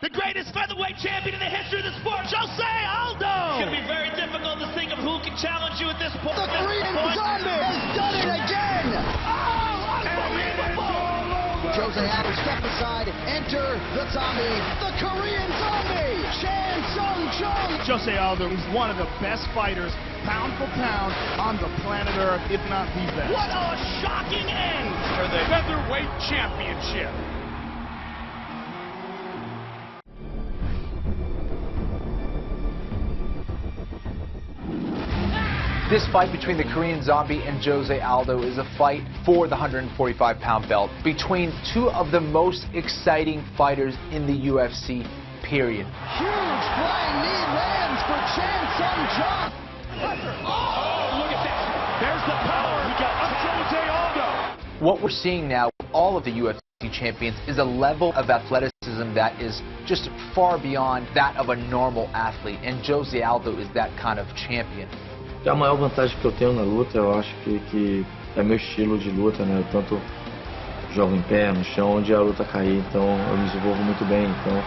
The greatest featherweight champion in the history of the sport, Jose Aldo! It's going to be very difficult to think of who can challenge you at this point. The Korean Zombie has done it again! Oh, unbelievable! Jose Aldo step aside, enter the Zombie, the Korean Zombie, Chan Sung Jung! Jose Aldo is one of the best fighters, pound for pound, on the planet Earth, if not the best. What a shocking end For the featherweight championship. This fight between the Korean Zombie and Jose Aldo is a fight for the 145-pound belt between two of the most exciting fighters in the UFC, period. Huge flying knee lands for Chan Sung Jung. Oh, look at that. There's the power of Jose Aldo. What we're seeing now, all of the UFC champions, is a level of athleticism that is just far beyond that of a normal athlete, and Jose Aldo is that kind of champion. A maior vantagem que eu tenho na luta, eu acho que é meu estilo de luta, né? Eu tanto jogo em pé, no chão, onde a luta cair, então eu me desenvolvo muito bem, então...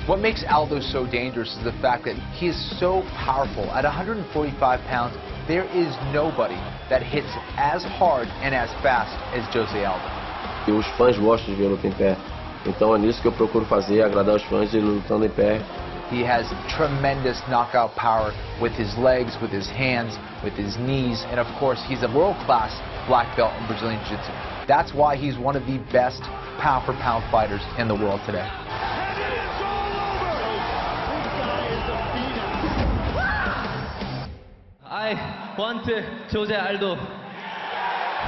What makes Aldo so dangerous is the fact that he is so powerful. At 145 pounds, there is nobody that hits as hard and as fast as Jose Aldo. E os fãs gostam de ver luta em pé. Então é nisso que eu procuro fazer, agradar os fãs de lutando em pé. He has tremendous knockout power with his legs, with his hands, with his knees, and of course he's a world-class black belt in Brazilian Jiu-Jitsu. That's why he's one of the best pound-for-pound fighters in the world today. I want Jose Aldo.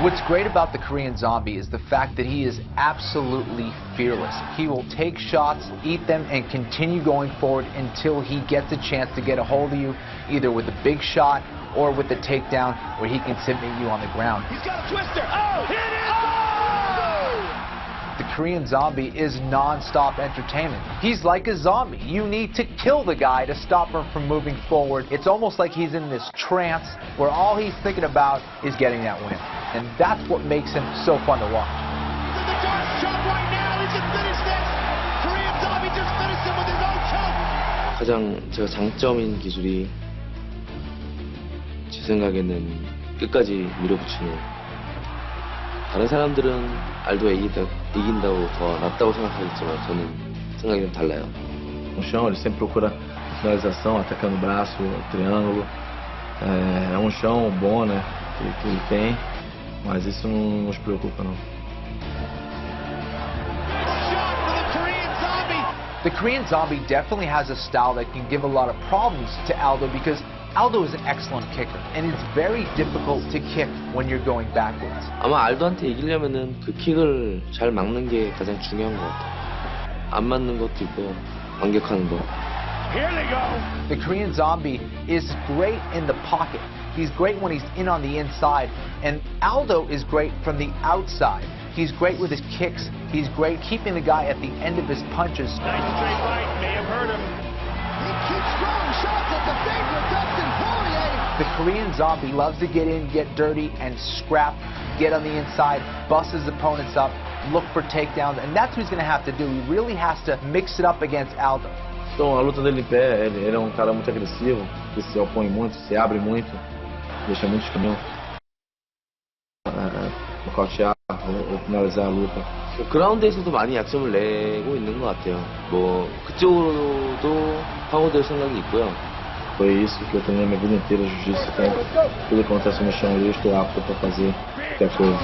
What's great about the Korean Zombie is the fact that he is absolutely fearless. He will take shots, eat them, and continue going forward until he gets a chance to get a hold of you, either with a big shot or with a takedown where he can submit you on the ground. He's got a twister. Oh, hit it! The Korean Zombie is non-stop entertainment. He's like a zombie. You need to kill the guy to stop him from moving forward. It's almost like he's in this trance where all he's thinking about is getting that win. And that's what makes him so fun to watch. He's in the dark shot right now. He can finish this. Korean Zombie just finished him with his own choke. 가장 제가 장점인 기술이 제 생각에는 끝까지 밀어붙이는. 다른 사람들은 알도가 이긴다고 더 낫다고 생각하겠지만 저는 생각이 좀 달라요. No chão ele sempre procura finalização, atacando o braço, triângulo. É um chão bom, né, que ele tem, mas isso não nos preocupa não. The Korean Zombie definitely has a style that can give a lot of problems to Aldo because Aldo is an excellent kicker, and it's very difficult to kick when you're going backwards. 아마 알도한테 이기려면은 그 킥을 잘 막는 게 가장 중요한 것 같아요. 안 맞는 것도 있고 반격하는 거. Here they go. The Korean Zombie is great in the pocket. He's great when he's in on the inside, and Aldo is great from the outside. He's great with his kicks. He's great keeping the guy at the end of his punches. Nice straight right, may have hurt him. He keeps throwing shots at the favorite Dustin Poirier. The Korean Zombie loves to get in, get dirty, and scrap, get on the inside, bust his opponents up, look for takedowns, and that's what he's going to have to do. He really has to mix it up against Aldo. Então a luta dele em pé, ele é um cara muito agressivo, que se opõe muito, se abre muito, deixa muitos caminhos nocautear ou finalizar a luta. 그라운드에서도 많이 약점을 내고 있는 것 같아요. 뭐 그쪽으로도 파고들 생각이 있고요. Foi isso que eu treinei minha vida inteira, jiu-jitsu, então tudo que acontece no chão eu estou apto para fazer qualquer coisa.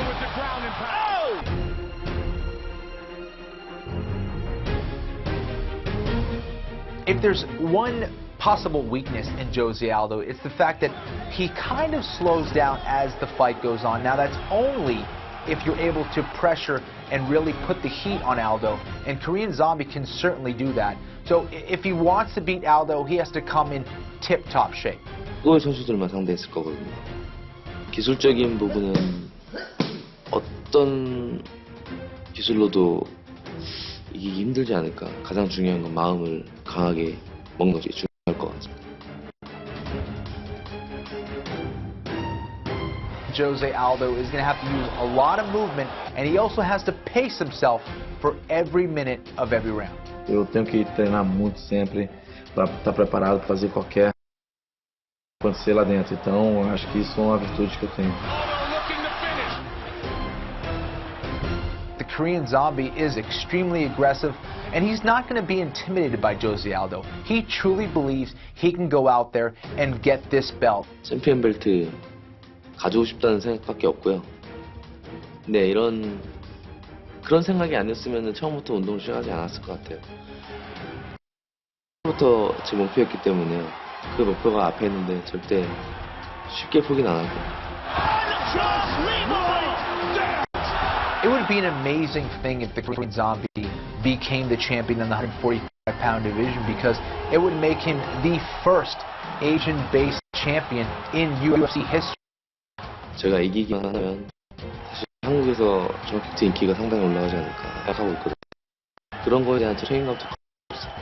If there's one possible weakness in Jose Aldo, it's the fact that he kind of slows down as the fight goes on. Now that's only if you're able to pressure and really put the heat on Aldo, and Korean Zombie can certainly do that. So if he wants to beat Aldo, he has to come in tip-top shape. 그걸 선수들만 상대했을 거거든요. 기술적인 부분은 어떤 기술로도 이기기 힘들지 않을까. 가장 중요한 건 마음을 강하게 먹는 것이 중요할 것 같습니다. Jose Aldo is going to have to use a lot of movement, and he also has to pace himself for every minute of every round. Eu tenho que treinar muito sempre para estar preparado para fazer qualquer acontecer lá dentro. Então, acho que isso é uma virtude que eu tenho. The Korean Zombie is extremely aggressive, and he's not going to be intimidated by Jose Aldo. He truly believes he can go out there and get this belt. 챔피언 벨트 가지고 싶다는 생각밖에 없고요. 근데 그런 생각이 아니었으면 처음부터 운동을 시작하지 않았을 것 같아요. 처음부터 제 목표였기 때문에요. 그 목표가 앞에 있는데 절대 쉽게 포기는 안 할 거예요. It would be an amazing thing if the Korean Zombie became the champion in the 145-pound division, because it would make him the first Asian-based champion in UFC history. 제가 이기기만 하면 사실 한국에서 중앙킥트 인기가 상당히 올라가지 않을까 생각하고 있거든요. 그런 거에 대한 책임감도 없어요.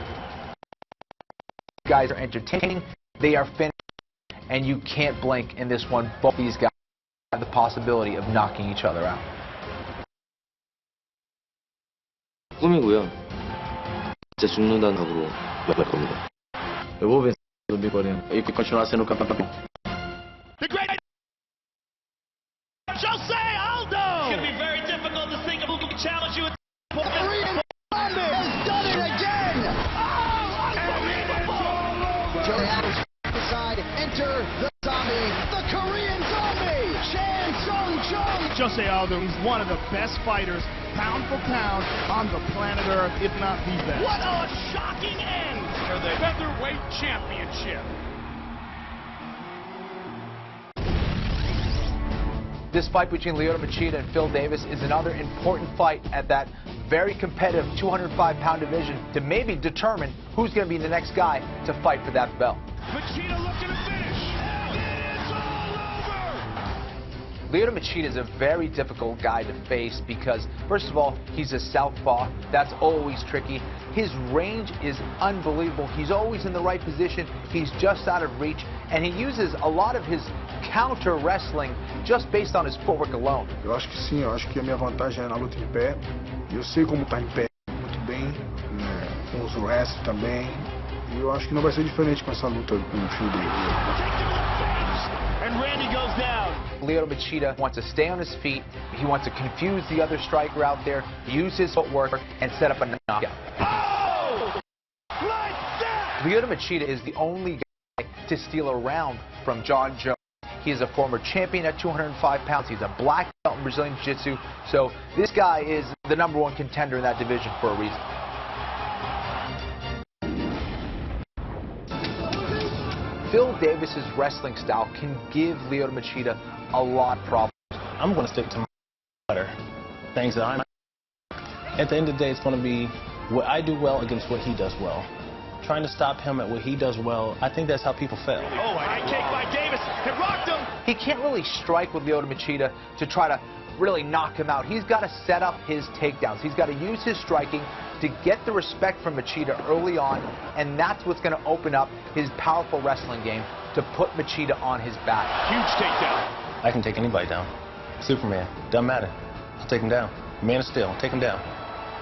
Guys are entertaining, they are finished, and you can't blink in this one. Both these guys have the possibility of knocking each other out. 꿈이고요. 진짜 죽는다는 각오로 할 겁니다. Eu vou vencer o Bicorino e continuar sendo campeão. The great Jose Aldo! It's going to be very difficult to think of who can challenge you at this point. The Korean Zombie has done it again! Jose Aldo's side, enter the Zombie, the Korean Zombie, Chan Sung Jung! Jose Aldo is one of the best fighters, pound for pound, on the planet Earth, if not the best. What a shocking end for the featherweight championship. This fight between Lyoto Machida and Phil Davis is another important fight at that very competitive 205-pound division to maybe determine who's going to be the next guy to fight for that belt. Machida looking to finish. It's all over. Lyoto Machida is a very difficult guy to face because, first of all, he's a southpaw. That's always tricky. His range is unbelievable. He's always in the right position. He's just out of reach, and he uses a lot of his counter wrestling just based on his footwork alone. Eu acho que sim, eu acho que a minha vantagem é na luta em pé. Eu sei como estar em pé muito bem, né, com os wrestling também. E eu acho que não vai ser diferente com essa luta com o Phil Davis. And Randy goes down. Lyoto Machida wants to stay on his feet. He wants to confuse the other striker out there, use his footwork, and set up a knockout. Oh! Like that! Lyoto Machida is the only guy to steal a round from John Jones. He is a former champion at 205 pounds. He's a black belt in Brazilian Jiu-Jitsu. So this guy is the #1 contender in that division for a reason. Phil Davis's wrestling style can give Lyoto Machida a lot of problems. I'm going to stick to my better things that I'm. At the end of the day, it's going to be what I do well against what he does well. Trying to stop him at what he does well, I think that's how people fail. Oh, high kick by Davis. It rocked him. He can't really strike with Lyoto Machida to try to really knock him out. He's got to set up his takedowns. He's got to use his striking to get the respect from Machida early on, and that's what's going to open up his powerful wrestling game to put Machida on his back. Huge takedown. I can take anybody down. Superman, doesn't matter. I'll take him down. Man of Steel, take him down.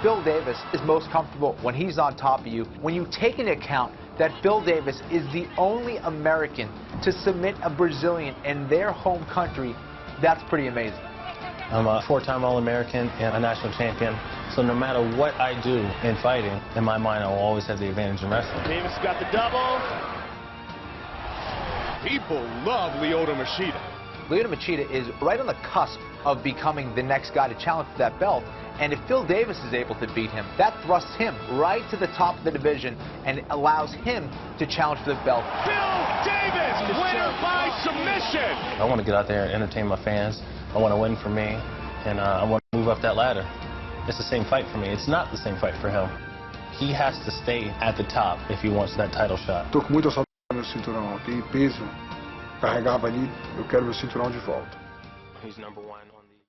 Phil Davis is most comfortable when he's on top of you. When you take into account that Phil Davis is the only American to submit a Brazilian in their home country, that's pretty amazing. I'm a 4-time All-American and a national champion, so no matter what I do in fighting, in my mind, I'll always have the advantage in wrestling. Davis got the double. People love Lyoto Machida. Lyoto Machida is right on the cusp of becoming the next guy to challenge for that belt. And if Phil Davis is able to beat him, that thrusts him right to the top of the division and allows him to challenge for the belt. Phil Davis, winner by submission. I want to get out there and entertain my fans. I want to win for me, and I want to move up that ladder. It's the same fight for me. It's not the same fight for him. He has to stay at the top if he wants that title shot. Tô com muita saudade do meu cinturão. Tem peso, carregava ali. Eu quero meu cinturão de volta. He's #1 on the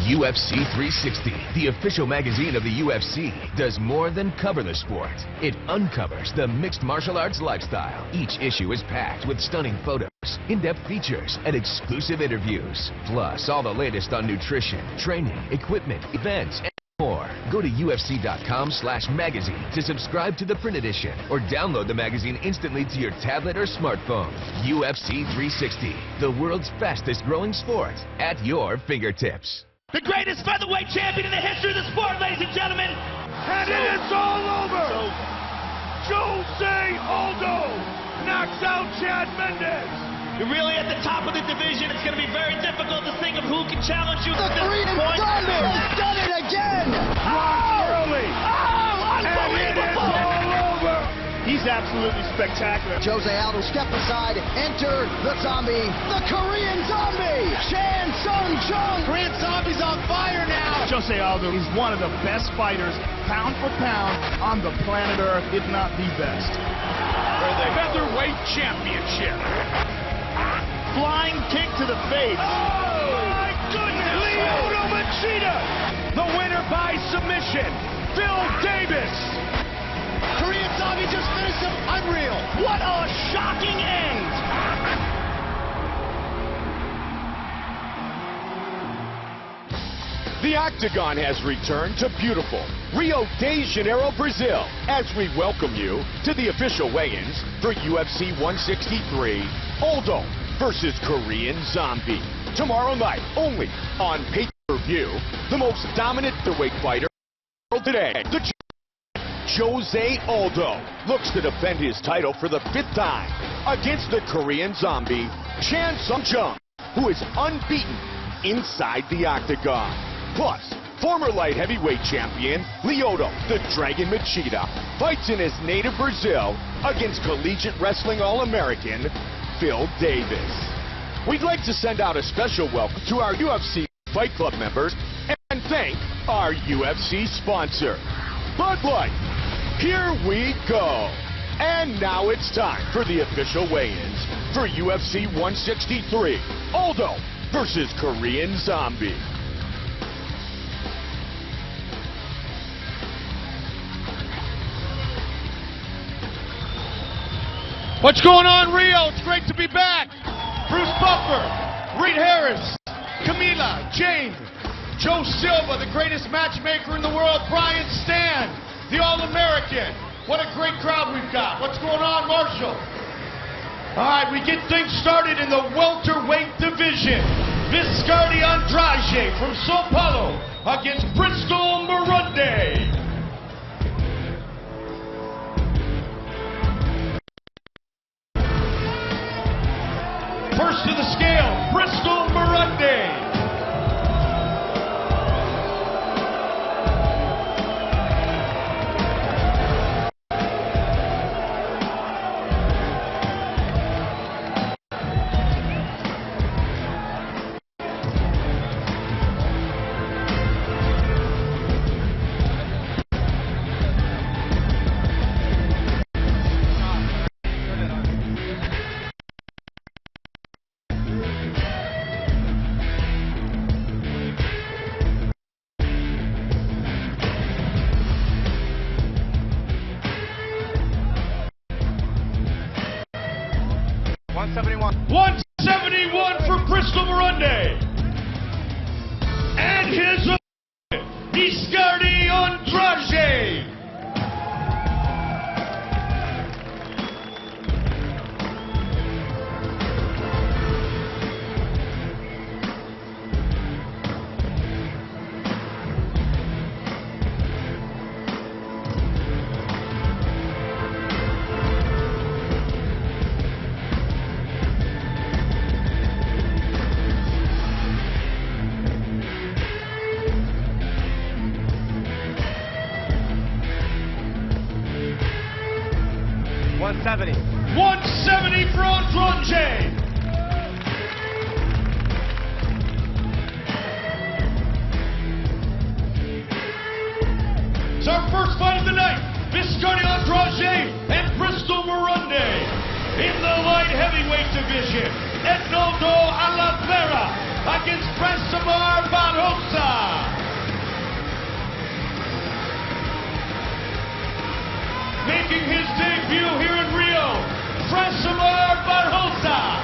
UFC 360, the official magazine of the UFC, does more than cover the sport. It uncovers the mixed martial arts lifestyle. Each issue is packed with stunning photos, in-depth features, and exclusive interviews. Plus, all the latest on nutrition, training, equipment, events, and more. Go to UFC.com/magazine to subscribe to the print edition or download the magazine instantly to your tablet or smartphone. UFC 360, the world's fastest growing sport, at your fingertips. The greatest featherweight champion in the history of the sport, ladies and gentlemen. And it is all over. Jose Aldo knocks out Chad Mendes. You're really at the top of the division. It's going to be very difficult to think of who can challenge you The at this Korean point. Zombie has done it again. Early. Oh, And it is all over. He's absolutely spectacular. Jose Aldo, step aside. Enter the Zombie, the Korean Zombie, Chan Sung Jung. Korean Zombie's on fire now. Jose Aldo is one of the best fighters, pound for pound, on the planet Earth, if not the best. For the featherweight championship. Flying kick to the face. Oh, my goodness. Lyoto Machida. The winner by submission, Phil Davis. Korean Zombie just finished him. Unreal. What a shocking end. The Octagon has returned to beautiful Rio de Janeiro, Brazil, as we welcome you to the official weigh-ins for UFC 163, Aldo versus Korean Zombie. Tomorrow night, only on pay-per-view, the most dominant featherweight fighter in the world today, the Jose Aldo, looks to defend his title for the 5th time against the Korean Zombie, Chan Sung Jung, who is unbeaten inside the Octagon. Plus, former light heavyweight champion Lyoto the Dragon Machida fights in his native Brazil against collegiate wrestling All-American Phil Davis. We'd like to send out a special welcome to our UFC Fight Club members and thank our UFC sponsor, Bud Light. Here we go. And now it's time for the official weigh-ins for UFC 163, Aldo versus Korean Zombie. What's going on, Rio? It's great to be back. Bruce Buffer, Reed Harris, Camila, Jane, Joe Silva, the greatest matchmaker in the world, Brian Stan, the All-American. What a great crowd we've got. What's going on, Marshall? All right, we get things started in the welterweight division. Viscardi Andrade from Sao Paulo against Bristol Morunde. First to the scale, Bristol Morunde. For Bristol Morunde. And his opponent, Viscardi Andrade. $170 for Andrade. It's our first fight of the night. Viscardi Andrade and Bristol Morunde. In the light heavyweight division, Ednaldo Oliveira against Francimar Barbosa. Making his debut here in Rio, Francimar Barbosa.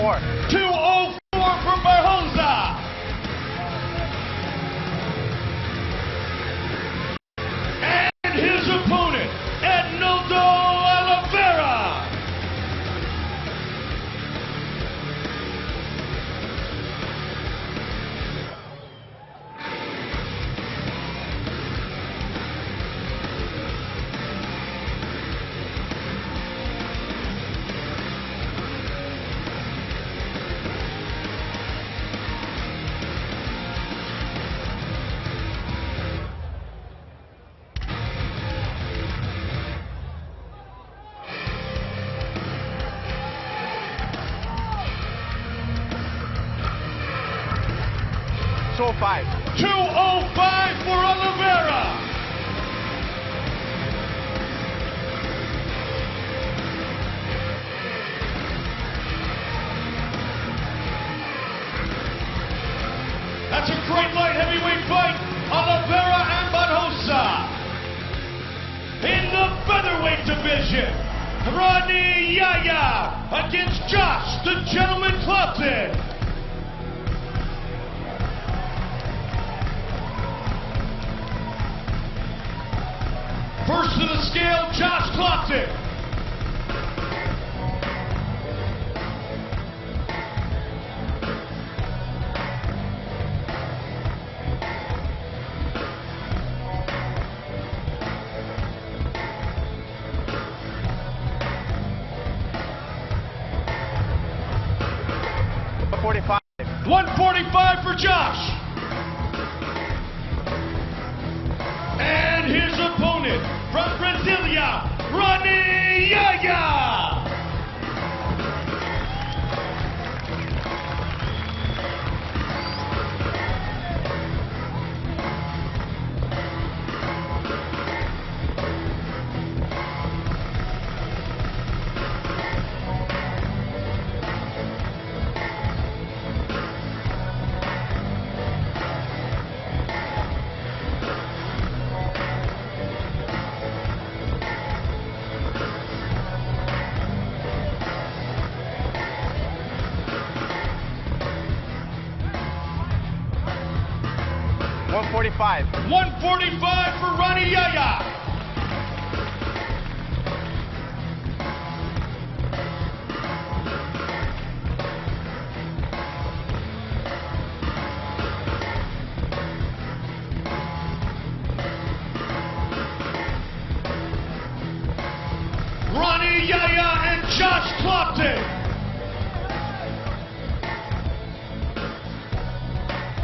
204. 204 for Barboza. And his opponent, Aldo Oliveira. So 5. 205 for Oliveira. That's a great light heavyweight fight. Oliveira and Barboza. In the featherweight division, Rani Yaya against Josh the Gentleman Clubton. First to the scale, Josh Clopton. $145. 145 for Josh. And his opponent from Brasilia, Rani Yaya. $145. 145 for Rani Yaya. Rani Yaya and Josh Clopton.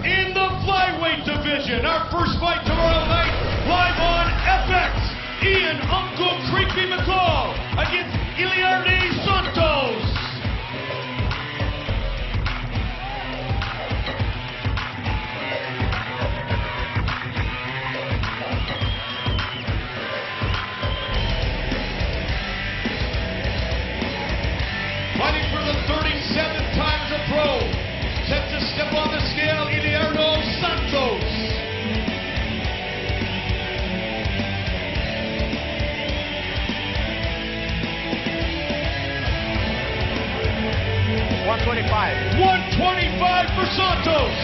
In the flyweight division, our first fight tomorrow night, live on FX. Ian Uncle Creepy McCall against Iliardi Santos. Fighting for the 37th time as a pro. Set to step on the scale, Iliardi Santos. $125. 125 for Santos.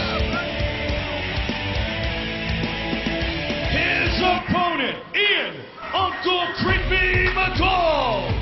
His opponent, Ian Uncle Creepy McCall.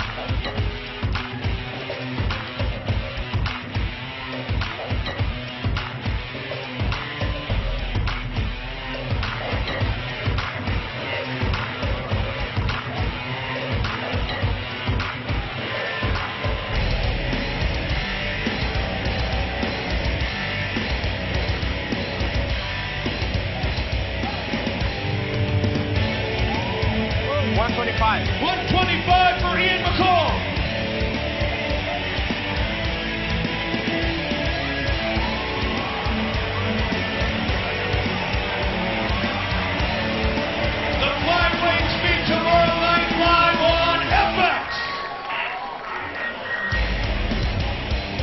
$125 for Ian McCall. The flyweights meet tomorrow night live on FX.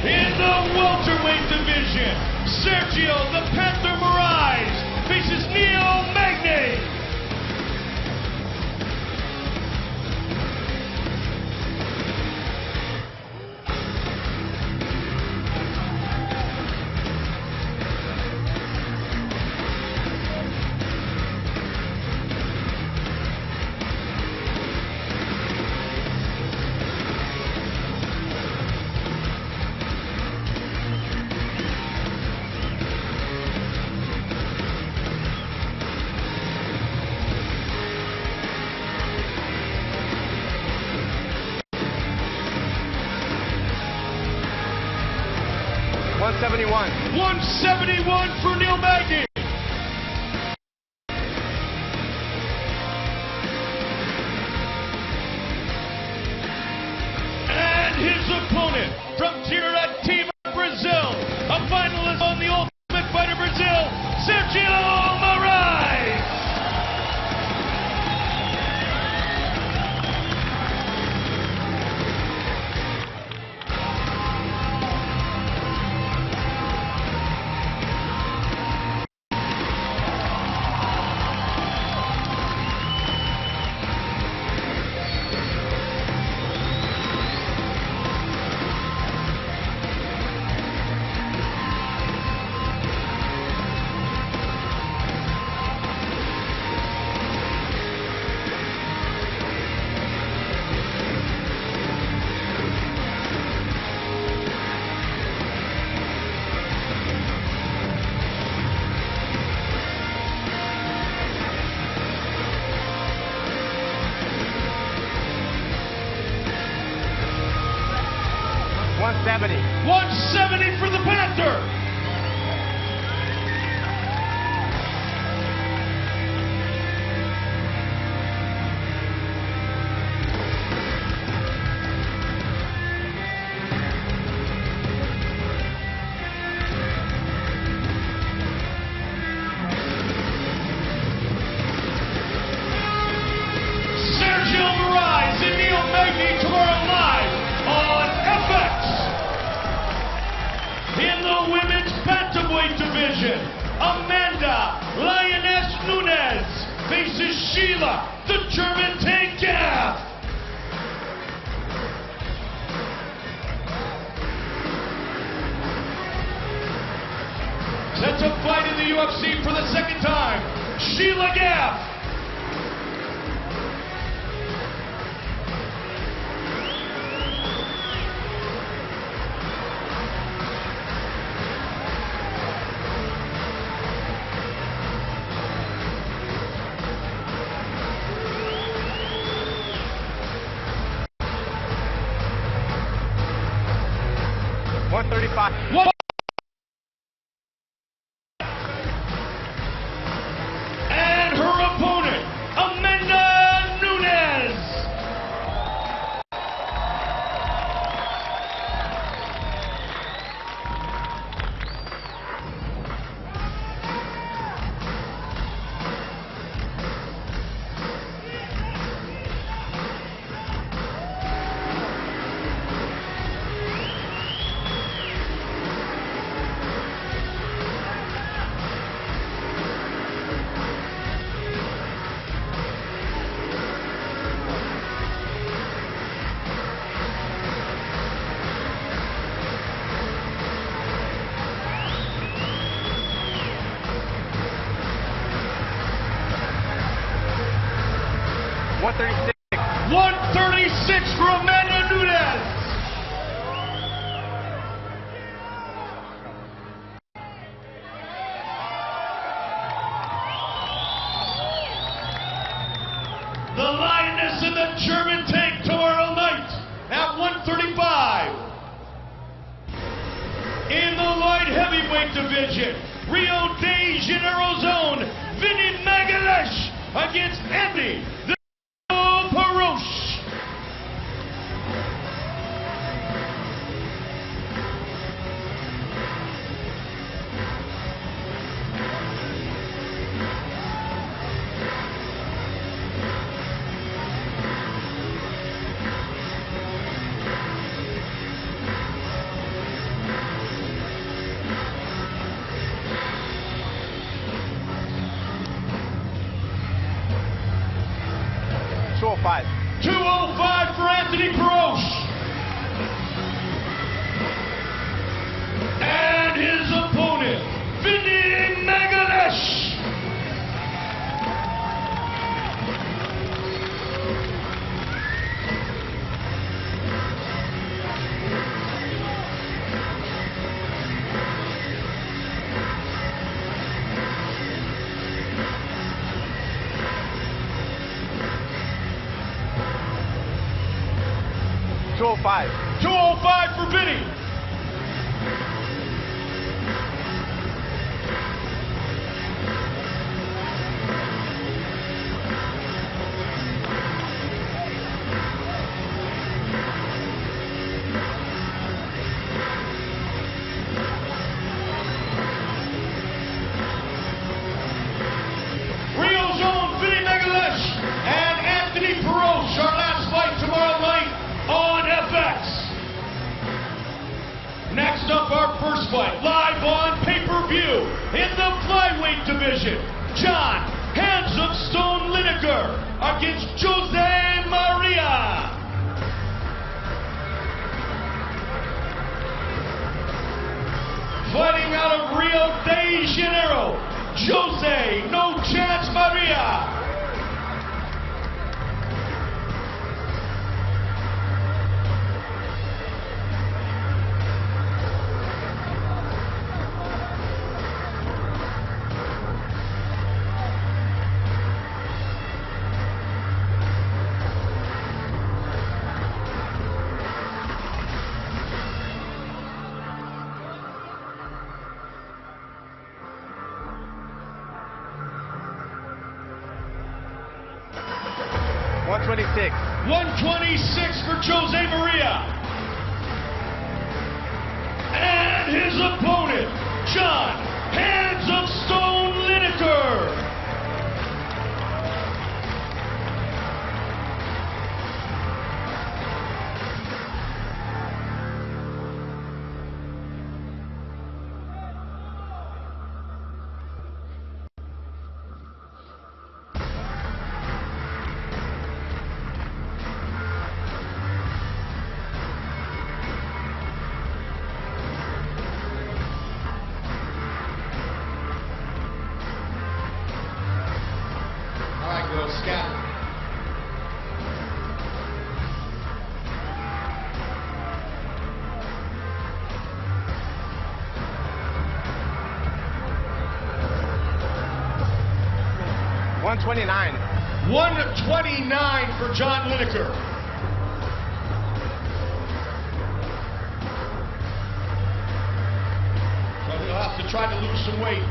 In the welterweight division, Sergio the Panther Moraes faces Neil Magny. 171. 171 for Neil Magny. And his opponent from Jiu-Jitsu Brazil, a finalist on the Ultimate Fighter Brazil, Sergio Moraes. $170 for the Panther. Sergio Moraes and Neil Magny tomorrow live on FX. In the women's bantamweight division, Amanda Lioness Nunes faces Sheila, the German Tank Gaff. Set to fight in the UFC for the second time, Sheila Gaff. And her opponent, Amanda Nunes. $136 for Amanda Nunes. The Lioness and the German Tank tomorrow night at 135. In the light heavyweight division, Rio de Janeiro's own Vinny Magalhães against Andy the Paroche. $205 for Anthony Paroche. And his opponent, Vinny Magalhães. $205 for Vinny. first fight, live on pay-per-view in the flyweight division, John Hands of Stone Lineker against Jose Maria. Fighting out of Rio de Janeiro, Jose No Chance Maria. $126 for Jose Maria. And his opponent, John Hands of Stone Lineker. Scout. $129 for John Lineker. So he'll have to try to lose some weight.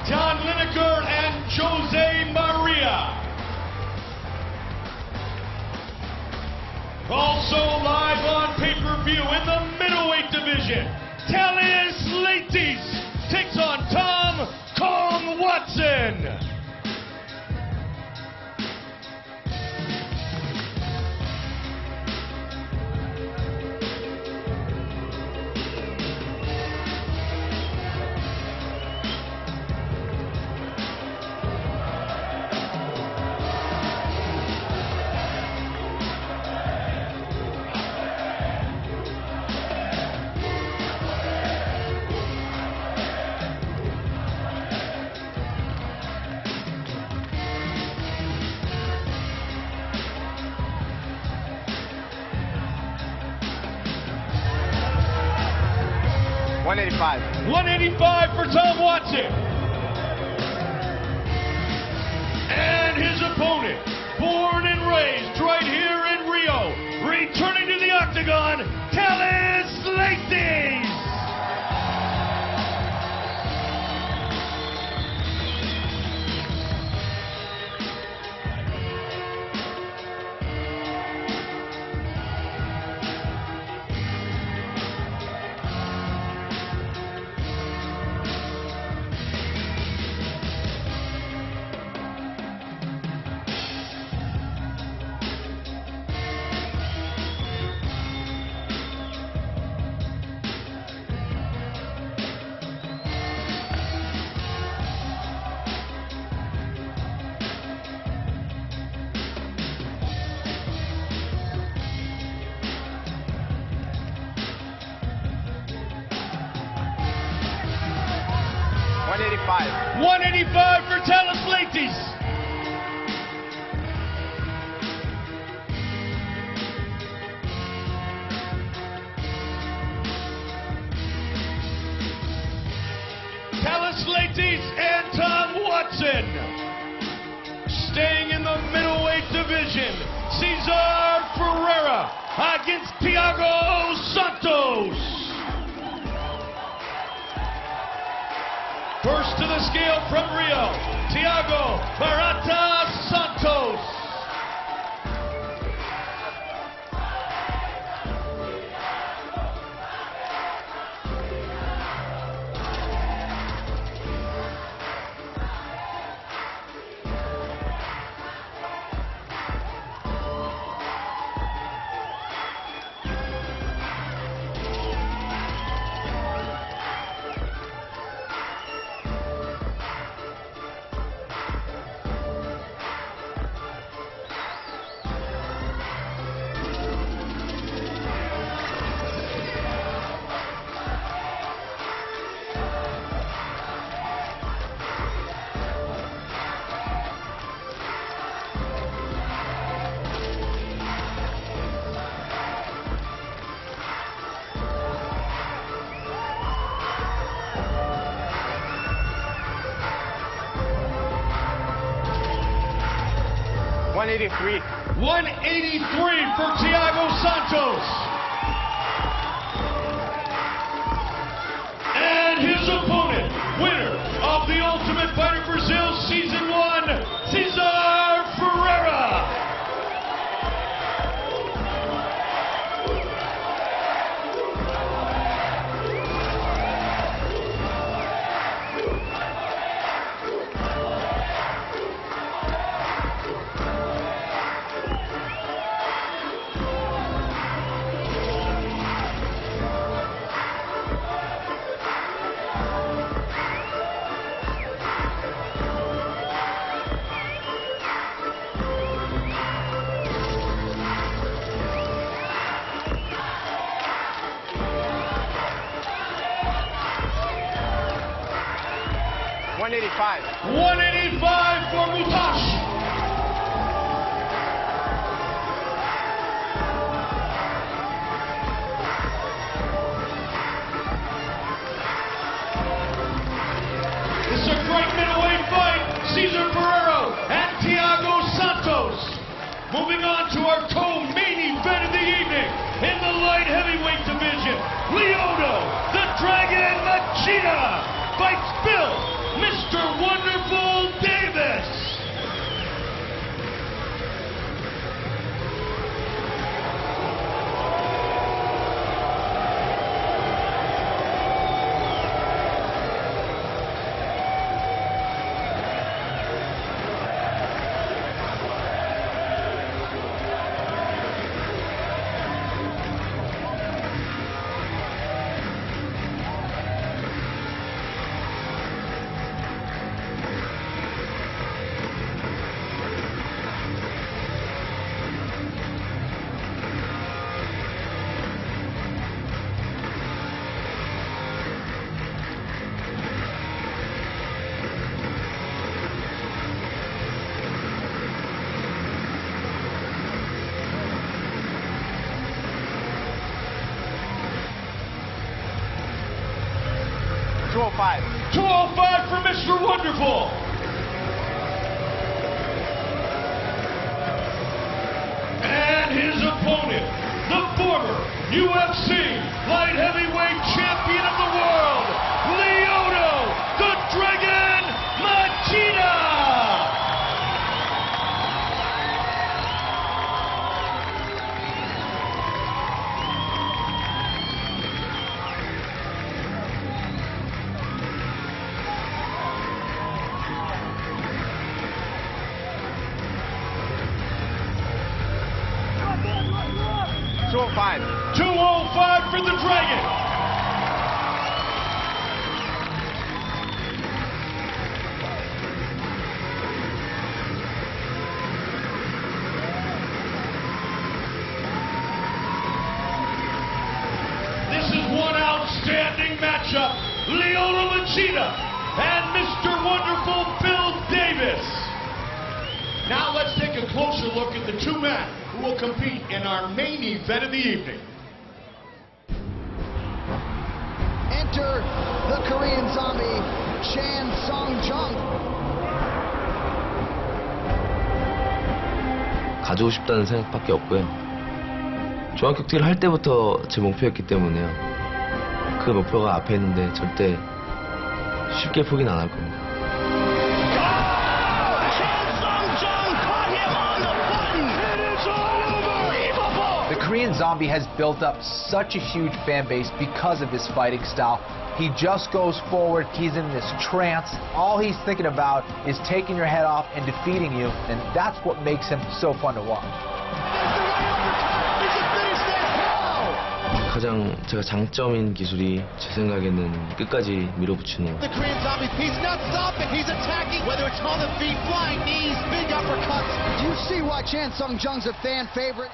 John Lineker and Jose Maria. Also live on pay-per-view in the middleweight division, Talis Leites takes on Tom Kong Watson. $185 for Tom Watson. And his opponent, born and raised right here in Rio, returning to the octagon, Talis Leites. $185 for Talis Leites. Talis Leites and Tom Watson. Staying in the middleweight division, Cesar Ferreira against Thiago Santos. First to the scale from Rio, Thiago Barata Santos. 183. 183 for Thiago Santos. And his opponent, winner of the Ultimate Fighter Brazil Season 1, Cesar Ferreira. $185. $185 for Mutash. This is a great middleweight fight. Cesar Ferreira and Thiago Santos. Moving on to our co-main event of the evening in the light heavyweight division. Aldo, the Dragon Machida, fights Bill, Mr. Wonderful Davis. $205 for Mr. Wonderful. And his opponent, the former UFC light heavyweight champion of the world, Aldo, the Dragon Machida. $205 for the Dragon. This is one outstanding matchup. Aldo Machida and Mr. Wonderful Bill Davis. Now let's take a closer look at the two men who will compete in our main event of the evening. Enter the Korean Zombie, Chan Sung-jung. 가지고 싶다는 생각밖에 없고요. 종합격투기를 할 때부터 제 목표였기 때문에요. 그 목표가 앞에 있는데 절대 쉽게 포기는 안 할 겁니다. The Korean Zombie has built up such a huge fan base because of his fighting style. He just goes forward, he's in this trance. All he's thinking about is taking your head off and defeating you, and that's what makes him so fun to watch. 가장 제가 장점인 기술이 제 생각에는 끝까지 밀어붙이는 The Korean Zombie, he's not stopping, he's attacking. Whether it's on the feet, flying knees, big uppercuts. Do you see why Chan Sung-jung's a fan favorite?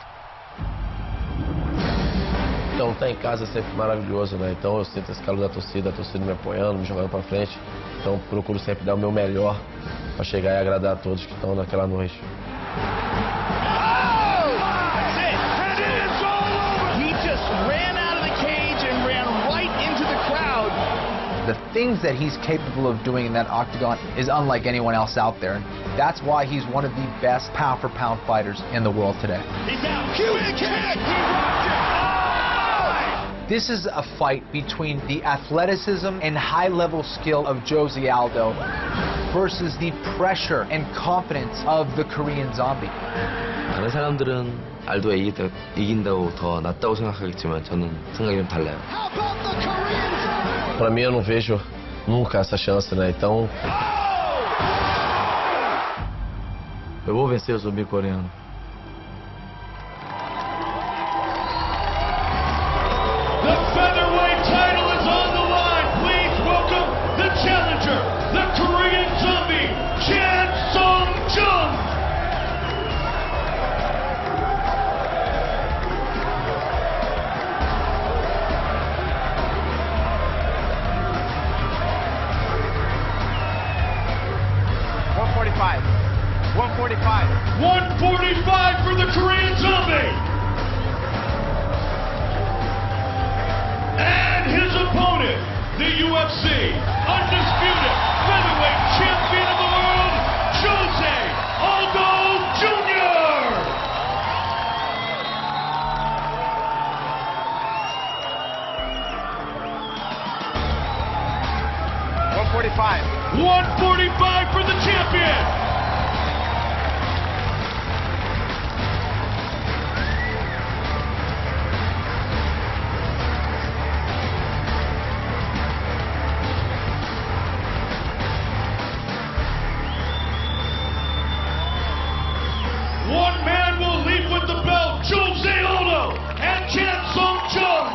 Então, estar em casa é sempre maravilhoso, né? Então eu sinto esse calor da torcida, a torcida me apoiando, me jogando pra frente. Então procuro sempre dar o meu melhor para chegar e agradar a todos que estão naquela noite. The things that he's capable of doing in that octagon is unlike anyone else out there. That's why he's one of the best pound-for-pound fighters in the world today. He's out. Huge kick. He rocked it. This is a fight between the athleticism and high-level skill of Jose Aldo versus the pressure and confidence of the Korean Zombie. 다른 사람들은 알도가 이긴다고 더 낫다고 생각하겠지만 저는 생각이 좀 달라요. Para mim, eu não vejo nunca essa chance, né? Então, eu vou vencer o zumbi coreano. The featherweight title is on the line. Please welcome the challenger, the Korean Zombie, Chan Sung-jung. $145 for the Korean Zombie. And his opponent, the UFC undisputed featherweight champion of the world, Jose Aldo Jr. 145 for the champion. One man will leave with the belt, Jose Aldo and Chan Sung-jung.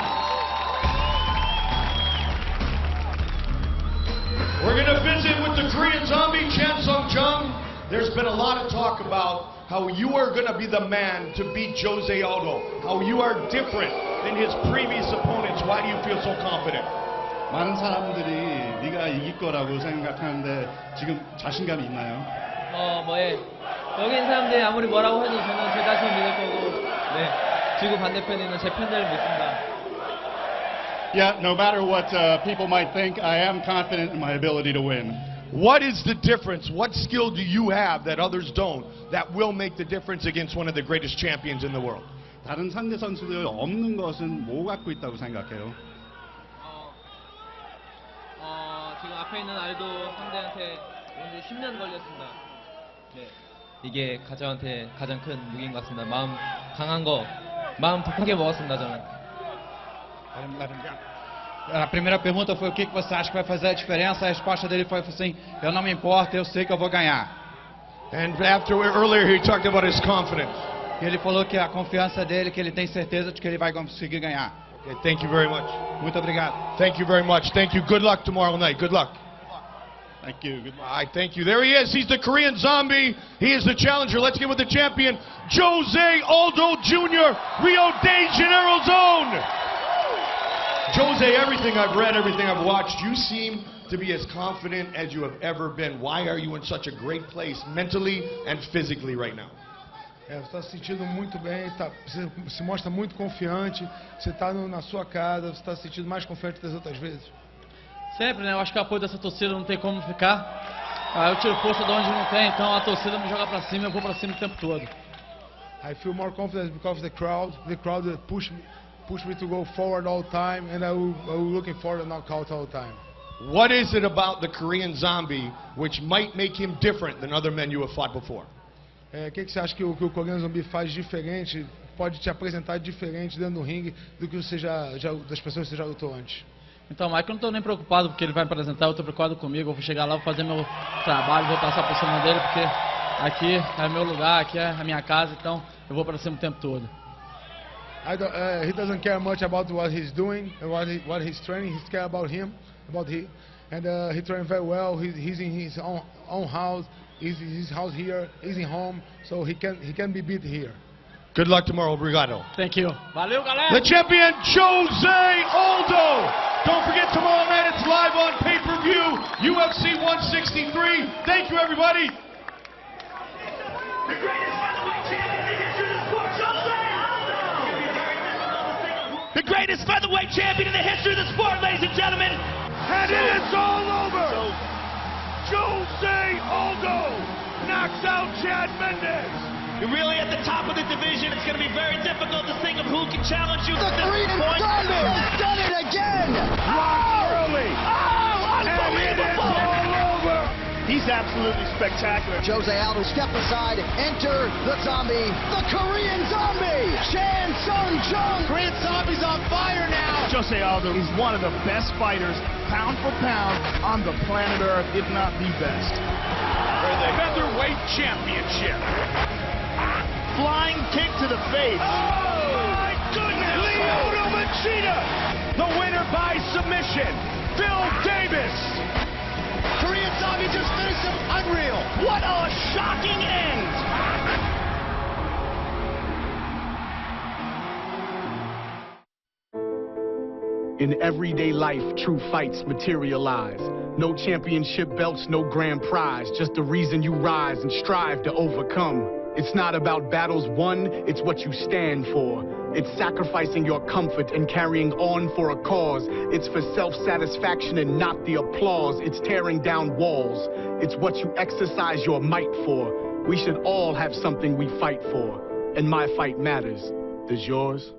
We're going to visit with the Korean Zombie, Chan Sung-jung. There's been a lot of talk about how you are going to be the man to beat Jose Aldo, how you are different than his previous opponents. Why do you feel so confident? 많은 사람들이 네가 이길 거라고 생각하는데 지금 자신감이 있나요? 여기 있는 사람들이 아무리 뭐라고 해도 저는 제 자신을 믿을 거고, 네, 지구 반대편에 있는 제 팬들을 믿습니다. Yeah, no matter what people might think, I am confident in my ability to win. What is the difference? What skill do you have that others don't that will make the difference against one of the greatest champions in the world? 다른 상대 선수들 없는 것은 뭐 갖고 있다고 생각해요? 지금 앞에 있는 알도 상대한테 오늘 10년 걸렸습니다. 네. 이게 저한테 가장 큰 무기인 것 같습니다. 마음 강한 거, 마음 독하게 먹었습니다, 저는. A primeira pergunta foi o que você acha que vai fazer a diferença. A resposta dele foi assim: eu não me importo, eu sei que eu vou ganhar. And earlier he talked about his confidence. E ele falou que a confiança dele, que ele tem certeza de que ele vai conseguir ganhar. Okay, thank you very much. Muito obrigado. Thank you very much. Thank you. Good luck tomorrow night. Good luck. Thank you. Goodbye. Thank you. There he is. He's the Korean Zombie. He is the challenger. Let's get with the champion, Jose Aldo Jr., Rio de Janeiro's own. Jose, everything I've read, everything I've watched, you seem to be as confident as you have ever been. Why are you in such a great place mentally and physically right now? Você está se sentindo muito bem, você se mostra muito confiante, você está na sua casa, você está se sentindo mais confiante das outras vezes. Sempre, né? Eu acho que o apoio dessa torcida não tem como ficar. Eu tiro força de onde não tem, então a torcida me joga pra cima, eu vou pra cima o tempo todo. I feel more confident because of the crowd. The crowd push me to go forward all the time, and I will looking for the knockout all the time. What is it about the Korean Zombie which might make him different than other men you have fought before? O que você acha que o Korean Zombie faz diferente, pode te apresentar diferente dentro do ringue do que você das pessoas que você já lutou antes? Então, Mike, eu não estou nem preocupado porque ele vai me apresentar, eu estou preocupado comigo, eu vou chegar lá, vou fazer meu trabalho, vou passar por cima dele, porque aqui é meu lugar, aqui é a minha casa, então eu vou para cima o tempo todo. He doesn't care much about what he's doing, what he's training. He cares about him, and he trains very well. He's in his own house. He's his house here. He's in home, so he can be beat here. Good luck tomorrow, obrigado. Thank you. Valeu, galera. The champion, Jose Aldo. Don't forget tomorrow night it's live on pay-per-view, UFC 163. Thank you, everybody. The greatest featherweight champion in the history of the sport, Jose Aldo. The greatest featherweight champion in the history of the sport, ladies and gentlemen. And it is all over. Jose Aldo knocks out Chad Mendes. You're really at the top of the division. It's going to be very difficult to think of who can challenge you The at this Korean point. Zombie has done it again. Early. Oh, unbelievable. All over. He's absolutely spectacular. Jose Aldo, step aside, enter the Zombie, the Korean Zombie, Chan Sung Jung. Korean Zombie's on fire now. Jose Aldo is one of the best fighters, pound for pound, on the planet Earth, if not the best. For the featherweight championship. Flying kick to the face. Oh, my goodness! Lyoto Machida. The winner by submission, Phil Davis. Korean Zombie just finished him. Unreal. What a shocking end. In everyday life, true fights materialize. No championship belts, no grand prize, just the reason you rise and strive to overcome. It's not about battles won, it's what you stand for. It's sacrificing your comfort and carrying on for a cause. It's for self-satisfaction and not the applause. It's tearing down walls. It's what you exercise your might for. We should all have something we fight for. And my fight matters. Does yours?